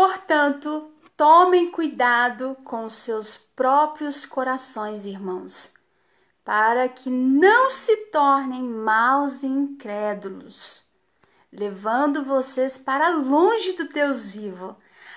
Portanto, tomem cuidado com os seus próprios corações, irmãos, para que não se tornem maus e incrédulos, levando vocês para longe do Deus vivo.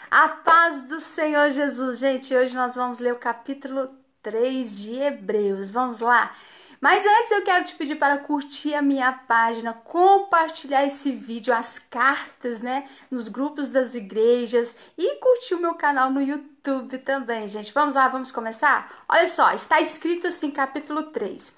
A paz do Senhor Jesus. Gente, hoje nós vamos ler o capítulo 3 de Hebreus. Vamos lá? Mas antes eu quero te pedir para curtir a minha página, compartilhar esse vídeo, as cartas, né, nos grupos das igrejas e curtir o meu canal no YouTube também, gente. Vamos lá, vamos começar? Olha só, está escrito assim, capítulo 3.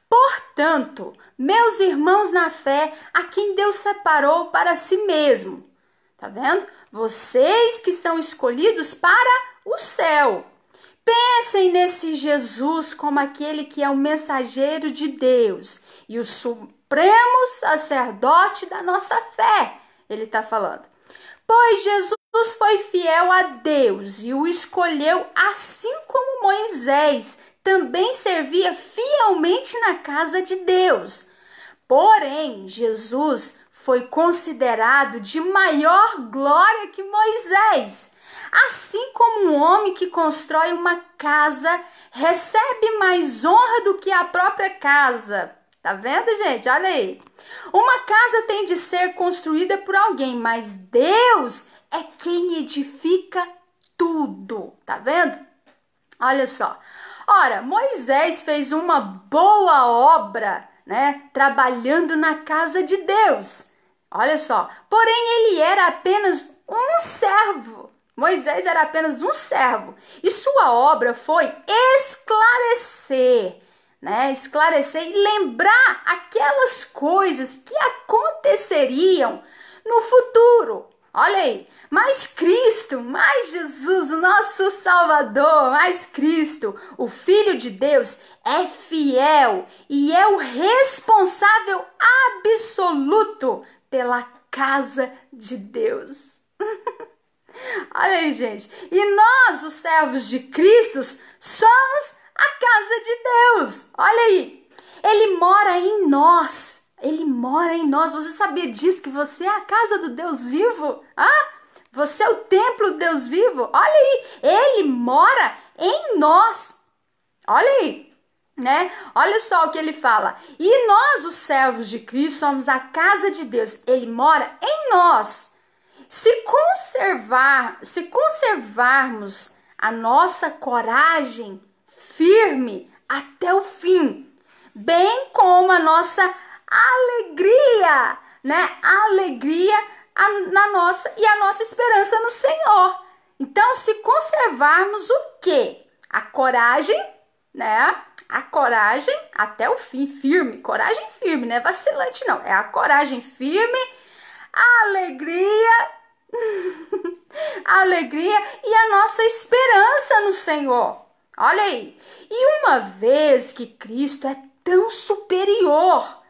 Portanto, meus irmãos na fé, a quem Deus separou para si mesmo. Tá vendo? Vocês que são escolhidos para o céu. Pensem nesse Jesus como aquele que é o mensageiro de Deus e o supremo sacerdote da nossa fé. Ele está falando. Pois Jesus foi fiel a Deus e o escolheu, assim como Moisés também servia fielmente na casa de Deus. Porém, Jesus foi considerado de maior glória que Moisés. Assim como um homem que constrói uma casa recebe mais honra do que a própria casa. Tá vendo, gente? Olha aí. Uma casa tem de ser construída por alguém, mas Deus é quem edifica tudo. Tá vendo? Olha só. Ora, Moisés fez uma boa obra, né? Trabalhando na casa de Deus. Olha só. Porém, ele era apenas um servo. Moisés era apenas um servo e sua obra foi esclarecer, né? Esclarecer e lembrar aquelas coisas que aconteceriam no futuro. Olha aí, mas Cristo, mais Jesus, o nosso Salvador, mais Cristo, o Filho de Deus, é fiel e é o responsável absoluto pela casa de Deus. Olha aí, gente. E nós, os servos de Cristo, somos a casa de Deus. Olha aí. Ele mora em nós. Ele mora em nós. Você sabia disso? Que você é a casa do Deus vivo? Ah? Você é o templo do Deus vivo? Olha aí. Ele mora em nós. Olha aí. Né? Olha só o que ele fala. E nós, os servos de Cristo, somos a casa de Deus. Ele mora em nós. Se conservarmos a nossa coragem firme até o fim, bem como a nossa alegria, né? A alegria na nossa e a nossa esperança no Senhor. Então, se conservarmos o quê? A coragem, né? A coragem até o fim, firme, coragem firme, não é vacilante não, é a coragem firme, a alegria, a alegria e a nossa esperança no Senhor. Olha aí. E uma vez que Cristo é tão superior,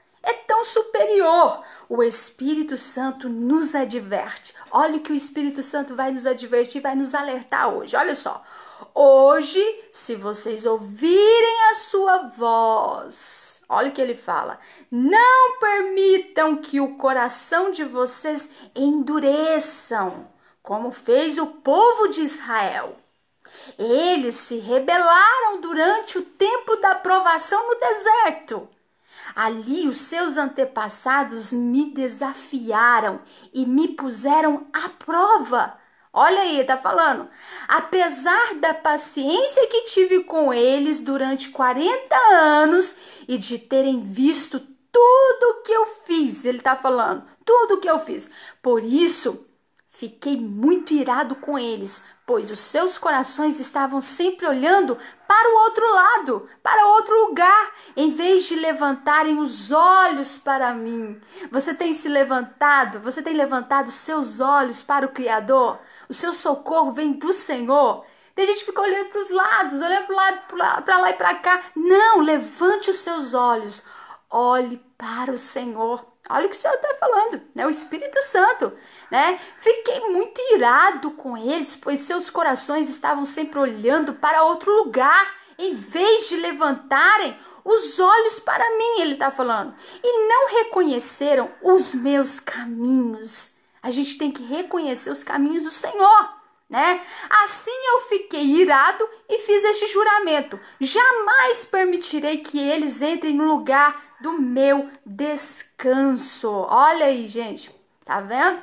o Espírito Santo nos adverte. Olha o que o Espírito Santo vai nos advertir, vai nos alertar hoje. Olha só. Hoje, se vocês ouvirem a sua voz, olha o que ele fala. Não permitam que o coração de vocês endureçam, como fez o povo de Israel. Eles se rebelaram durante o tempo da provação no deserto. Ali os seus antepassados me desafiaram e me puseram à prova. Olha aí, tá falando. Apesar da paciência que tive com eles durante 40 anos e de terem visto tudo que eu fiz, ele tá falando, tudo que eu fiz. Por isso, fiquei muito irado com eles, pois os seus corações estavam sempre olhando para o outro lado, para outro lugar, em vez de levantarem os olhos para mim. Você tem levantado seus olhos para o Criador? O seu socorro vem do Senhor. Tem gente que fica olhando para os lados, olhando para lá e para cá. Não, levante os seus olhos. Olhe para o Senhor. Olha o que o Senhor está falando, né? O Espírito Santo, né? Fiquei muito irado com eles, pois seus corações estavam sempre olhando para outro lugar, em vez de levantarem os olhos para mim, ele está falando. E não reconheceram os meus caminhos. A gente tem que reconhecer os caminhos do Senhor. né? Assim eu fiquei irado e fiz este juramento: jamais permitirei que eles entrem no lugar do meu descanso. Olha aí, gente, tá vendo?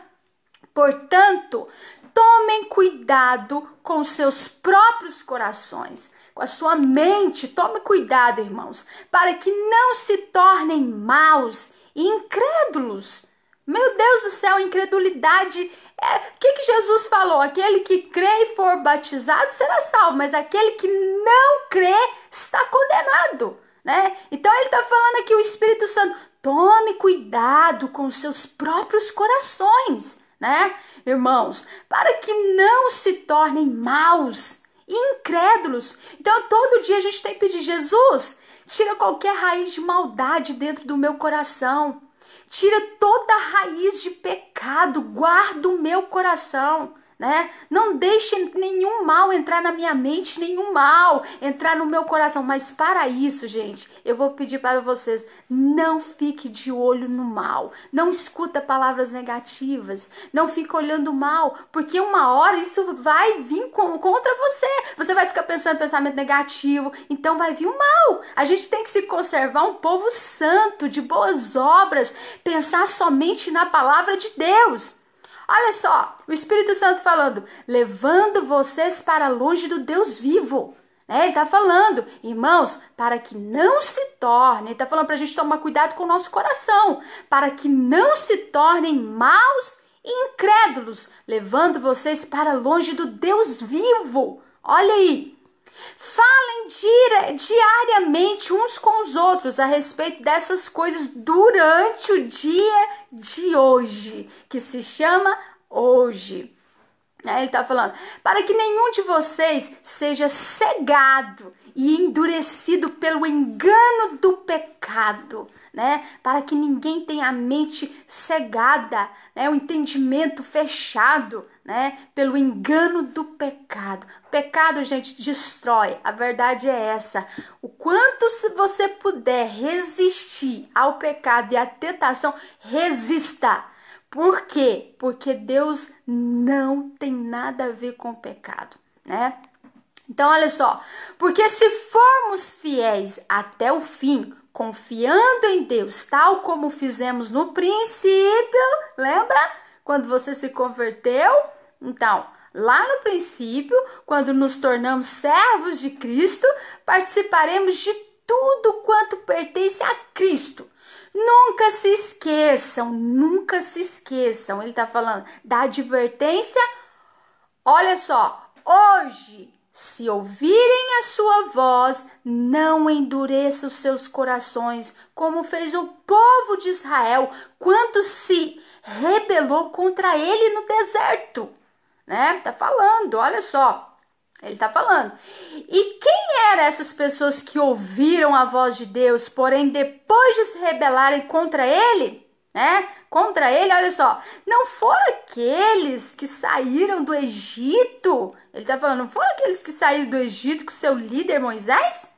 Portanto, tomem cuidado com seus próprios corações, com a sua mente. Tome cuidado, irmãos, para que não se tornem maus e incrédulos. Meu Deus do céu, incredulidade. O que Jesus falou? Aquele que crê e for batizado será salvo, mas aquele que não crê está condenado, né? Então ele está falando aqui, o Espírito Santo: tome cuidado com os seus próprios corações, né, irmãos, para que não se tornem maus e incrédulos. Então todo dia a gente tem que pedir: Jesus, tira qualquer raiz de maldade dentro do meu coração. Tira toda a raiz de pecado, guarda o meu coração, né? Não deixe nenhum mal entrar na minha mente, nenhum mal entrar no meu coração. Mas para isso, gente, eu vou pedir para vocês: não fique de olho no mal, não escuta palavras negativas, não fique olhando mal, porque uma hora isso vai vir contra você. Você vai ficar pensando pensamento negativo, então vai vir o mal. A gente tem que se conservar um povo santo, de boas obras, pensar somente na palavra de Deus. Olha só, o Espírito Santo falando: levando vocês para longe do Deus vivo. Ele está falando, irmãos, para que não se torne, ele está falando para a gente tomar cuidado com o nosso coração, para que não se tornem maus e incrédulos, levando vocês para longe do Deus vivo. Olha aí. Falem diariamente uns com os outros a respeito dessas coisas durante o dia de hoje, que se chama hoje. Ele está falando: para que nenhum de vocês seja cegado e endurecido pelo engano do pecado, né? Para que ninguém tenha a mente cegada, né? O entendimento fechado, né? Pelo engano do pecado. Pecado, gente, destrói. A verdade é essa. O quanto se você puder resistir ao pecado e à tentação, resista. Por quê? Porque Deus não tem nada a ver com o pecado, né? Então, olha só, porque se formos fiéis até o fim, confiando em Deus, tal como fizemos no princípio, lembra? Quando você se converteu? Então, lá no princípio, quando nos tornamos servos de Cristo, participaremos de tudo quanto pertence a Cristo. Nunca se esqueçam, ele está falando da advertência. Olha só, hoje, se ouvirem a sua voz, não endureça os seus corações, como fez o povo de Israel quando se rebelou contra ele no deserto, né? Tá falando, olha só. Ele está falando. E quem eram essas pessoas que ouviram a voz de Deus, porém depois de se rebelarem contra ele, né? Contra ele, olha só. Não foram aqueles que saíram do Egito. Ele está falando, não foram aqueles que saíram do Egito com seu líder Moisés?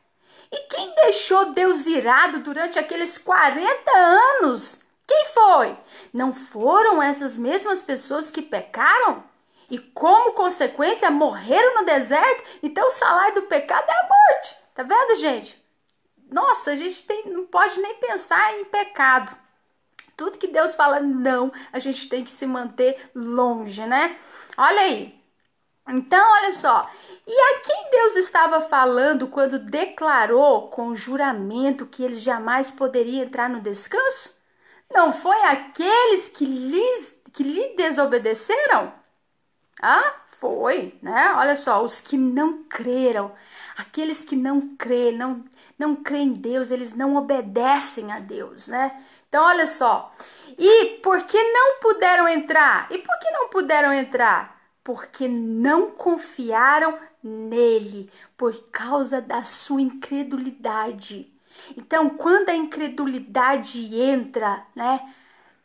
E quem deixou Deus irado durante aqueles 40 anos? Quem foi? Não foram essas mesmas pessoas que pecaram? E como consequência morreram no deserto? Então o salário do pecado é a morte. Tá vendo, gente? Nossa, a gente não pode nem pensar em pecado. Tudo que Deus fala não, a gente tem que se manter longe, né? Olha aí. Então, olha só. E a quem Deus estava falando quando declarou com juramento que eles jamais poderiam entrar no descanso? Não foi aqueles que lhe desobedeceram? Foi, né? Olha só, os que não creram, aqueles que não creem, não creem em Deus, eles não obedecem a Deus, né? Então, olha só, e por que não puderam entrar? E por que não puderam entrar? Porque não confiaram nele, por causa da sua incredulidade. Então, quando a incredulidade entra, né?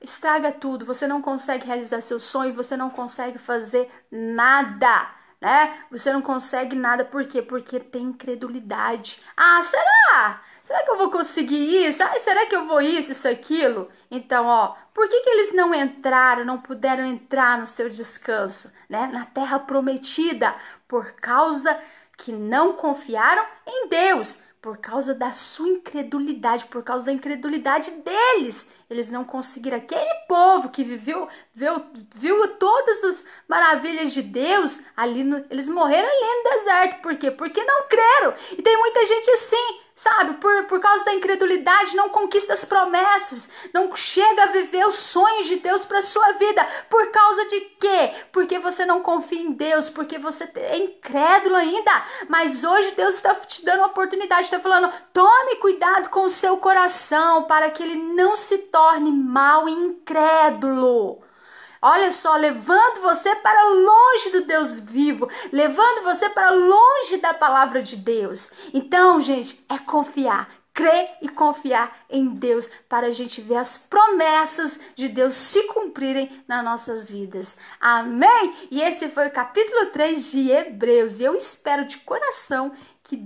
Estraga tudo, você não consegue realizar seu sonho, você não consegue fazer nada, né? Você não consegue nada, por quê? Porque tem incredulidade. Ah, será? Será que eu vou conseguir isso? Ai, será que eu vou isso, aquilo? Então, ó, por que eles não entraram, não puderam entrar no seu descanso, né? Na terra prometida? Por causa que não confiaram em Deus, por causa da sua incredulidade, por causa da incredulidade deles. Eles não conseguiram. Aquele povo que viu todas as maravilhas de Deus, eles morreram ali no deserto. Por quê? Porque não creram. E tem muita gente assim, sabe? Por causa da incredulidade, não conquista as promessas, não chega a viver os sonhos de Deus para sua vida. Por causa de quê? Porque você não confia em Deus, porque você é incrédulo ainda. Mas hoje Deus está te dando uma oportunidade, está falando: tome cuidado com o seu coração, para que ele não se torne mau e incrédulo. Olha só, levando você para longe do Deus vivo, levando você para longe da palavra de Deus. Então, gente, é confiar, crer e confiar em Deus para a gente ver as promessas de Deus se cumprirem nas nossas vidas. Amém? E esse foi o capítulo 3 de Hebreus. E eu espero de coração que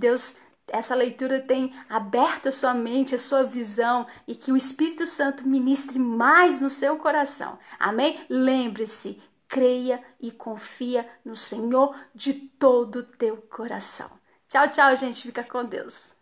essa leitura tenha aberto a sua mente, a sua visão, e que o Espírito Santo ministre mais no seu coração. Amém? Lembre-se, creia e confia no Senhor de todo o teu coração. Tchau, tchau, gente. Fica com Deus.